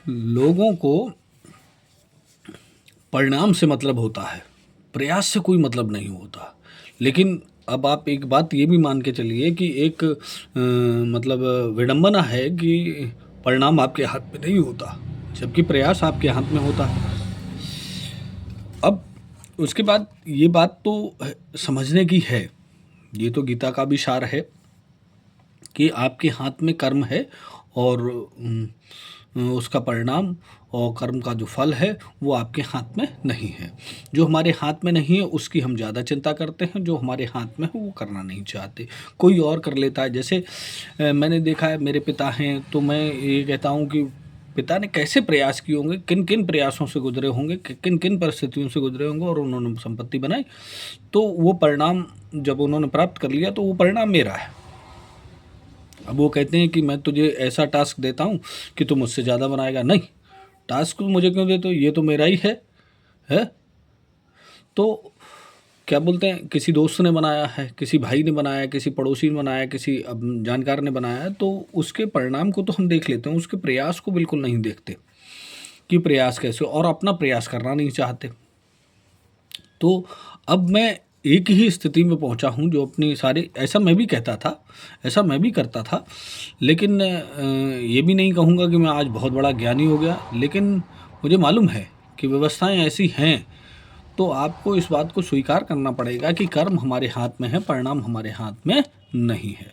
लोगों को परिणाम से मतलब होता है, प्रयास से कोई मतलब नहीं होता। लेकिन अब आप एक बात ये भी मान के चलिए कि एक मतलब विडंबना है कि परिणाम आपके हाथ में नहीं होता, जबकि प्रयास आपके हाथ में होता है। अब उसके बाद ये बात तो समझने की है, ये तो गीता का भी सार है कि आपके हाथ में कर्म है और उसका परिणाम और कर्म का जो फल है वो आपके हाथ में नहीं है। जो हमारे हाथ में नहीं है उसकी हम ज़्यादा चिंता करते हैं, जो हमारे हाथ में है वो करना नहीं चाहते, कोई और कर लेता है। जैसे मैंने देखा है, मेरे पिता हैं, तो मैं ये कहता हूँ कि पिता ने कैसे प्रयास किए होंगे, किन किन प्रयासों से गुजरे होंगे, किन किन परिस्थितियों से गुजरे होंगे और उन्होंने संपत्ति बनाई, तो वो परिणाम जब उन्होंने प्राप्त कर लिया तो वो परिणाम मेरा है। अब वो कहते हैं कि मैं तुझे ऐसा टास्क देता हूँ कि तू मुझसे ज़्यादा बनाएगा, नहीं, टास्क मुझे क्यों देते हो, ये तो मेरा ही है। तो क्या बोलते हैं, किसी दोस्त ने बनाया है, किसी भाई ने बनाया, किसी पड़ोसी ने बनाया, किसी जानकार ने बनाया, तो उसके परिणाम को तो हम देख लेते हैं, उसके प्रयास को बिल्कुल नहीं देखते कि प्रयास कैसे, और अपना प्रयास करना नहीं चाहते। तो अब मैं एक ही स्थिति में पहुंचा हूं जो अपनी सारे, ऐसा मैं भी कहता था, ऐसा मैं भी करता था, लेकिन ये भी नहीं कहूँगा कि मैं आज बहुत बड़ा ज्ञानी हो गया, लेकिन मुझे मालूम है कि व्यवस्थाएं ऐसी हैं। तो आपको इस बात को स्वीकार करना पड़ेगा कि कर्म हमारे हाथ में है, परिणाम हमारे हाथ में नहीं है।